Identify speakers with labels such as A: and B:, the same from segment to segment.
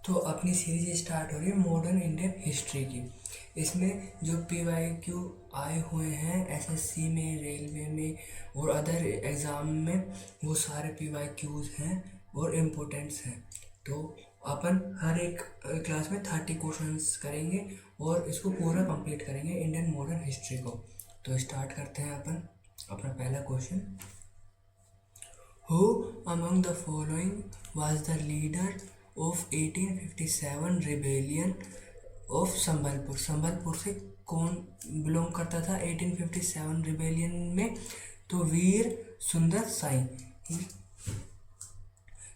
A: तो अपनी series start हो रही है मॉडर्न इंडियन हिस्ट्री की। इसमें जो PYQ आए हुए हैं SSC में, रेलवे में और अदर एग्ज़ाम में, वो सारे PYQs हैं और इम्पोर्टेंट्स हैं। तो अपन हर एक क्लास में 30 क्वेश्चंस करेंगे और इसको पूरा कंप्लीट करेंगे इंडियन मॉडर्न हिस्ट्री को। तो स्टार्ट करते हैं अपन अपना पहला question. Who among the following was the leader of 1857 rebellion of Sambalpur? Sambalpur से कौन बिलोंग करता था 1857 रिबेलियन में? तो वीर सुंदर Sai.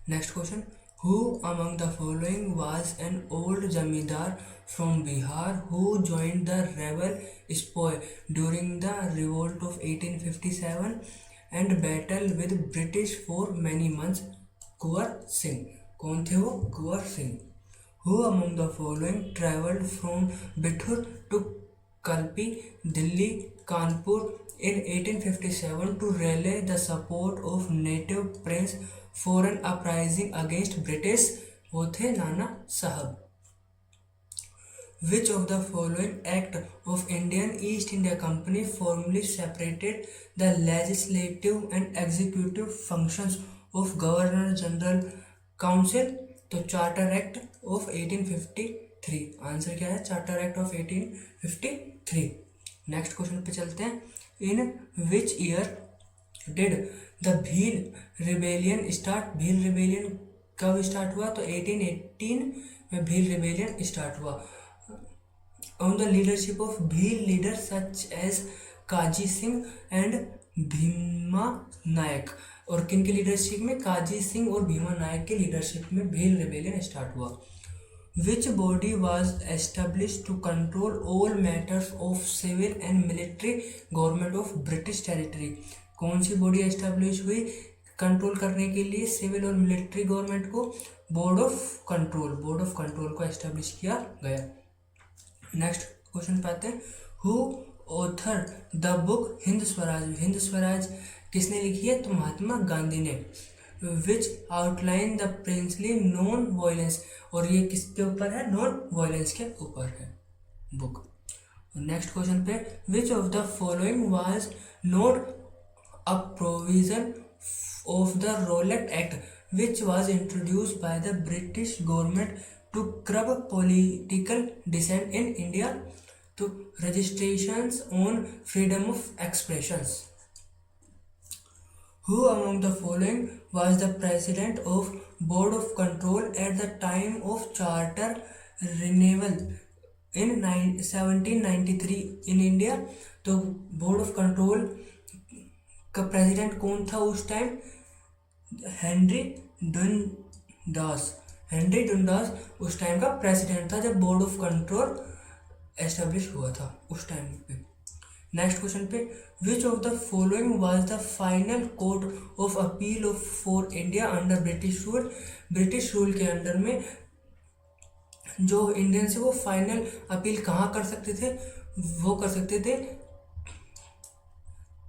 A: Next question, Who among the following was an old जमींदार from Bihar who joined the rebel spoy during the revolt of 1857 and battled with British for many months? Kunwar Singh. कौन थे वो? Kunwar Singh. Who among the following traveled from Bithoor to Kalpi, Delhi, Kanpur in 1857 to rally the support of native prince for an uprising against British? वो थे नाना साहब। Which of the following act of Indian East India Company formally separated the legislative and executive functions of Governor General Council? तो charter act of 1853। Answer क्या है? Charter act of 1853। Next question पे चलते हैं। In which year did the Bhil rebellion start? Bhil rebellion कब start हुआ? तो 1818 में भील रिबेलियन स्टार्ट हुआ। On the leadership of Bhil leader such as Kaji Singh and Bhima Nayak. और किन की लीडरशिप में? काजी सिंह और भीमा नायक के लीडरशिप में भील रिबेलियन स्टार्ट हुआ। Which body was establish to control all matters of civil and military government of British territory? कौन सी बॉडी एस्टेब्लिश हुई कंट्रोल करने के लिए सिविल और मिलिट्री गवर्नमेंट को? Board of control. Board of control को एस्टेब्लिश किया गया। नेक्स्ट क्वेश्चन पे आते हैं। Who author the book Hind Swaraj? Hind Swaraj किसने लिखी है? तो महात्मा गांधी ने। Which outline the princely non violence? और ये किसके ऊपर है? नॉन वायलेंस के ऊपर है बुक। नेक्स्ट क्वेश्चन पे, which of the following was not a provision of the Rowlatt act which was introduced by the British government to curb political dissent in India? तो registrations on freedom of expressions. Who among the following was the president of Board of Control at the time of Charter Renewal in 1793 in India? तो board of control का president कौन था उस time? Henry डुंडास। Henry डुंडास उस time का president था जब board of control establish हुआ था उस टाइम पे। नेक्स्ट क्वेश्चन पे, which of the following was the final court of appeal of for India under British rule? British rule के अंडर में जो इंडियन से वो फाइनल अपील कहाँ कर सकते थे? वो कर सकते थे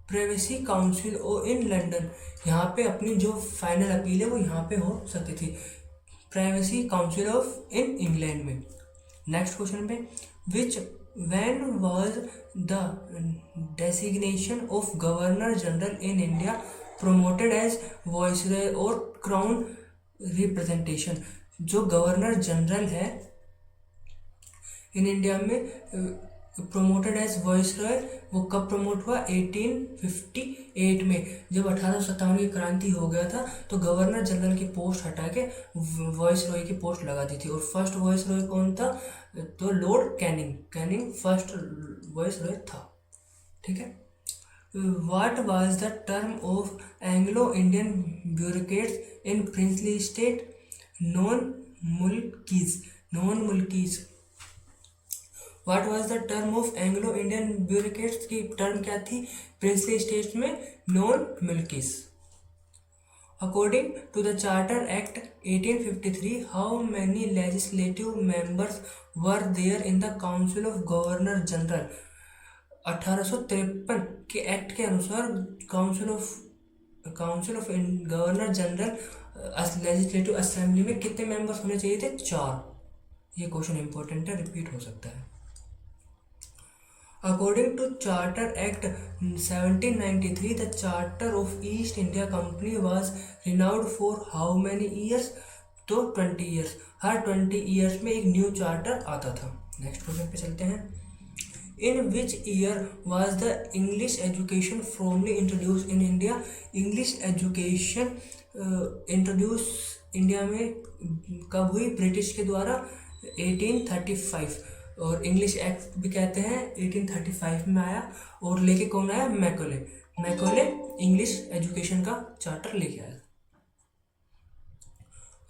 A: प्राइवेसी काउंसिल और इन लंदन। यहाँ पे अपनी जो फाइनल अपील है वो यहाँ पे हो सकती थी privacy council of in England में। नेक्स्ट क्वेश्चन पे, विच when was the designation of governor general in India promoted as viceroy और crown representation? जो गवर्नर जनरल है इन इंडिया में प्रोमोटेड एज वॉइसरॉय, वो कब प्रमोट हुआ? 1858 में, जब 1857 की क्रांति हो गया था तो गवर्नर जनरल की पोस्ट हटा के वॉइसरॉय की पोस्ट लगा दी थी। और फर्स्ट वॉइसरॉय कौन था? तो lord Canning. Canning first viceroy था। ठीक है। What was the term of Anglo Indian bureaucrats in princely state? Non mulkis. Non mulkis. What was the term of Anglo-Indian bureaucrats? की टर्म क्या थी प्रिंसली स्टेट्स में? Non mulkis. According to the Charter Act 1853, how many legislative members were there in the Council of Governor General? 1853 के act के अनुसार council of governor general legislative assembly में कितने members होने चाहिए थे? 4। ये क्वेश्चन इंपॉर्टेंट है, रिपीट हो सकता है। According to Charter Act 1793, the Charter of East India Company was renewed for how many years? तो 20 years, हर 20 years में एक न्यू चार्टर आता था। नेक्स्ट क्वेश्चन पे चलते हैं। In which year was the English education formally introduced in India? English education introduce India में कब हुई? ब्रिटिश के द्वारा 1835, और इंग्लिश एक्ट भी कहते हैं 1835 में आया, और लेके कौन आया? मैकोले। मैकोले इंग्लिश एजुकेशन का चार्टर लेके आया।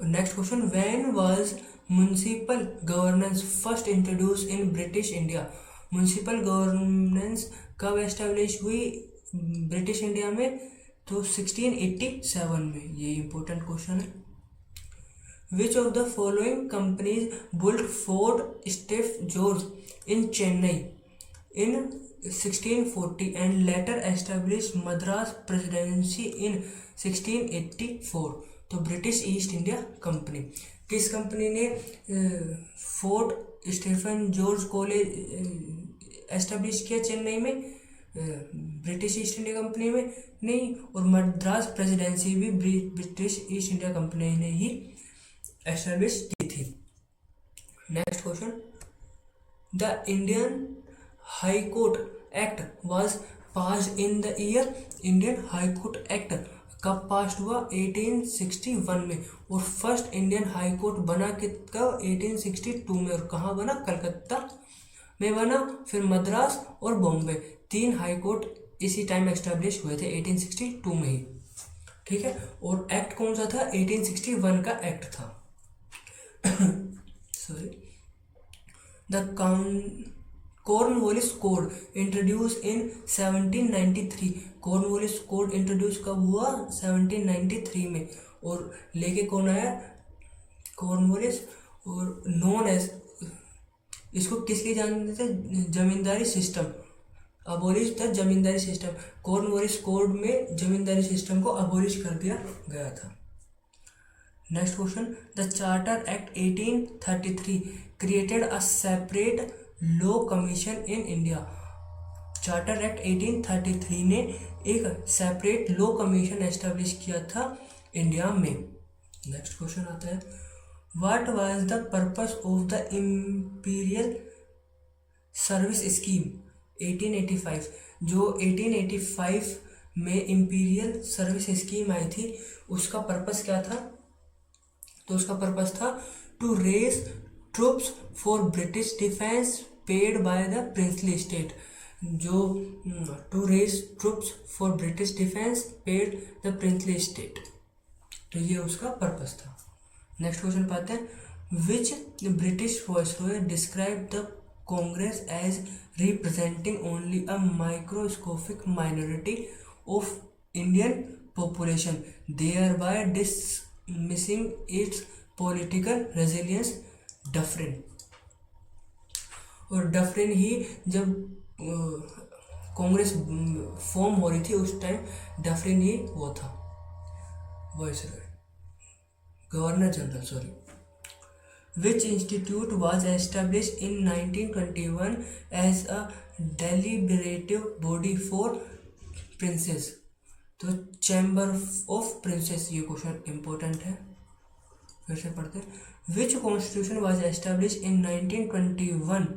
A: Next question, when was municipal governance first introduce in British India? Municipal governance कब एस्टेब्लिश हुई ब्रिटिश इंडिया में? तो 1687 में। ये इंपॉर्टेंट क्वेश्चन है। Which of the following companies built Fort St. George in Chennai in 1640 and later established Madras Presidency in 1684? तो British East India Company. किस company ने Fort Stephen George College establish किया चेन्नई में? ब्रिटिश ईस्ट इंडिया कंपनी में नहीं, और Madras presidency भी British East India company ने ही एस्टेब्लिश की थी। Next question, the Indian high court act was passed in the year? Indian high court act कब पास हुआ? 1861 में। और फर्स्ट इंडियन हाई कोर्ट बना कब? 1862 में। और कहाँ बना? कलकत्ता में बना। फिर मद्रास और बॉम्बे, 3 हाई कोर्ट इसी टाइम एस्टेब्लिश हुए थे 1862 में ही। ठीक है, और एक्ट कौन सा था? 1861 का एक्ट था। Sorry, the Cornwallis code introduce in 1793। Cornwallis code introduce कब हुआ? 1793 में। और लेके कौन आया? कॉर्नवालिस। और नॉन एज, इसको किस लिए जानते थे? Zamindari system, abolish the zamindari system. Cornwallis code में जमींदारी सिस्टम को अबोलिश कर दिया गया था। Next question, the charter act 1833 created a separate law commission in India. Charter act 1833 ने एक सेपरेट लॉ कमीशन एस्टेब्लिश किया था इंडिया में। नेक्स्ट क्वेश्चन आता है, what was the purpose of the imperial service scheme 1885? जो 1885 में इंपीरियल सर्विस स्कीम आई थी, उसका पर्पस क्या था? तो उसका पर्पस था to raise troops for British defence paid by the princely state. जो to raise troops for British defence paid the princely state, तो ये उसका पर्पस था। नेक्स्ट क्वेश्चन पाते हैं, which British viceroy describe the Congress as representing only a microscopic minority of Indian population, thereby dismissing its political resilience? Dufferin. और Dufferin ही जब Congress form हो रही थी उस टाइम डफरिन ही वो था viceroy, governor general, sorry. Which institute was establish in 1921 as a deliberative body for princes? तो चैम्बर ऑफ प्रिंसेस। ये क्वेश्चन इंपॉर्टेंट है, फिर से पढ़ते हैं। Which constitution was establish in 1921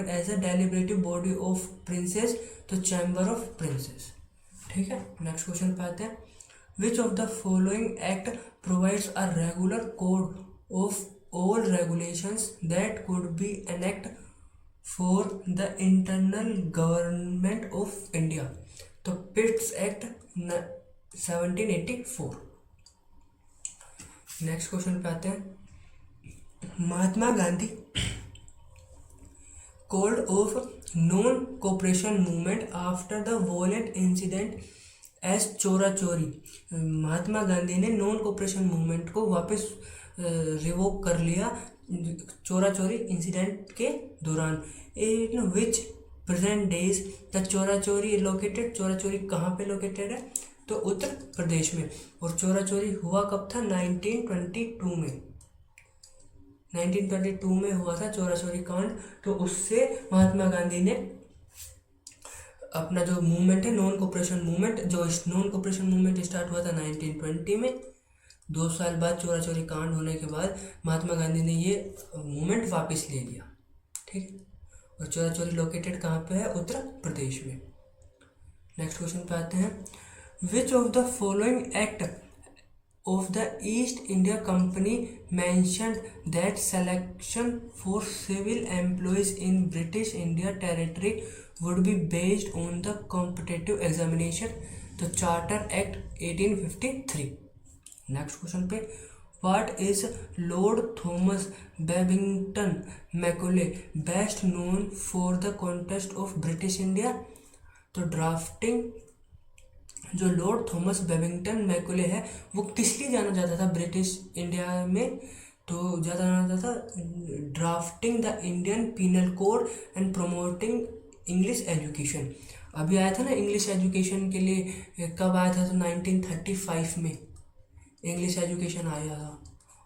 A: as a deliberative body of princes? तो chamber of princes. ठीक है, नेक्स्ट क्वेश्चन पे आते हैं, which of the following act provides a regular code of all regulations that could B enact for the internal government of India? तो Pitt's act 1784। Next question पे आते हैं, Mahatma Gandhi called off non cooperation movement after the violent incident as Chaura Chauri. महात्मा गांधी ने non cooperation movement को वापस revoke कर लिया चोरा चोरी इंसिडेंट के दौरान। इन विच प्रेजेंट डेज द चोरा चोरी लोकेटेड? चोरा चोरी कहाँ पे लोकेटेड है? तो उत्तर प्रदेश में। और चोरा चोरी हुआ कब था? 1922 में। 1922 में हुआ था चोरा चोरी कांड, तो उससे महात्मा गांधी ने अपना जो मूवमेंट है नॉन कोऑपरेशन मूवमेंट, जो नॉन कोऑपरेशन मूवमेंट स्टार्ट हुआ था 1920 में, 2 साल बाद चोरा चोरी कांड होने के बाद महात्मा गांधी ने ये मूवमेंट वापस ले लिया। ठीक है, और चोरा चोरी लोकेटेड कहाँ पे है? उत्तर प्रदेश में। नेक्स्ट क्वेश्चन पे आते हैं, which of the following act of the East India Company mentioned that selection for civil employees in British India Territory would be based on the competitive examination? तो चार्टर एक्ट 1853। नेक्स्ट क्वेश्चन पे, what is Lord Thomas Babington Macaulay best known for the contest of British India? तो drafting, जो Lord Thomas Babington Macaulay है वो किस लिए जाना जाता था ब्रिटिश इंडिया में? तो ज़्यादा जाना जाता था drafting the Indian Penal Code and promoting English education. अभी आया था ना इंग्लिश एजुकेशन के लिए, कब आया था? तो 1935 में इंग्लिश एजुकेशन आया था,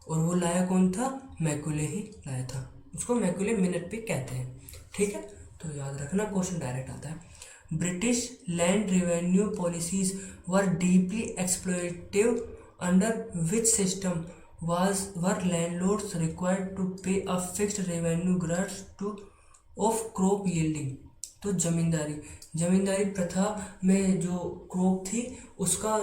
A: और वो लाया कौन था? मैकॉले ही लाया था। उसको मैकॉले मिनट पे कहते हैं। ठीक है, तो याद रखना, क्वेश्चन डायरेक्ट आता है। British land revenue policies were deeply exploitative. Under which system were landlords required to pay a fixed revenue grants to of crop yielding? तो जमींदारी प्रथा में जो क्रॉप थी उसका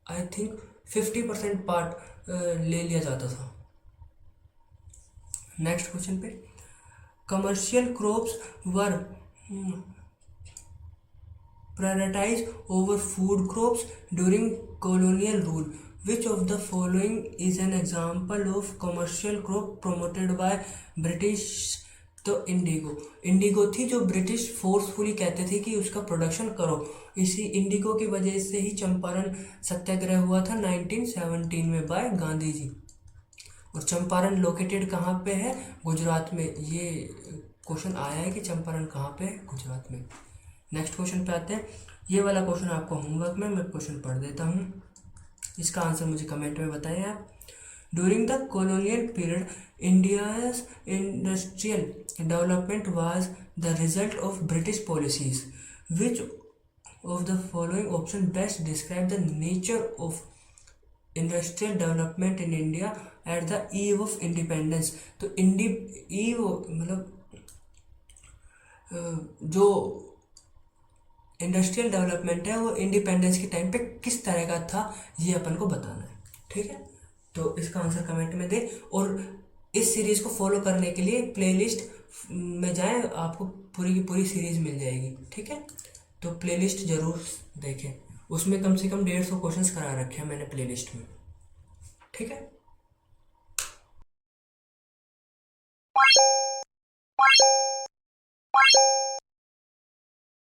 A: आई थिंक 50% पार्ट ले लिया जाता था। नेक्स्ट क्वेश्चन पे, commercial crops were prioritized over food crops during colonial rule. Which of the following is an example of commercial crop promoted by British? तो इंडिगो थी जो ब्रिटिश फोर्सफुली कहते थे कि उसका प्रोडक्शन करो। इसी इंडिगो की वजह से ही चंपारण सत्याग्रह हुआ था 1917 में बाय गांधी जी। और चंपारण लोकेटेड कहाँ पे है? गुजरात में। ये क्वेश्चन आया है कि चंपारण कहाँ पे है? गुजरात में। नेक्स्ट क्वेश्चन पे आते हैं। ये वाला क्वेश्चन आपको होमवर्क में मैं क्वेश्चन पढ़ देता हूँ, इसका आंसर मुझे कमेंट में बताइए आप। During the colonial period India's industrial development was the result of British policies. Which of the following option best describe the nature of industrial development in India at the eve of independence? तो ewe मतलब जो industrial development है वो independence के time पे किस तरह का था, ये अपन को बताना है। ठीक है, तो इसका आंसर कमेंट में दे। और इस सीरीज़ को फॉलो करने के लिए प्लेलिस्ट में जाएं, आपको पूरी की पूरी सीरीज़ मिल जाएगी। ठीक है, तो प्लेलिस्ट ज़रूर देखें, उसमें कम से कम 150 क्वेश्चंस करा रखे हैं मैंने प्लेलिस्ट में। ठीक है।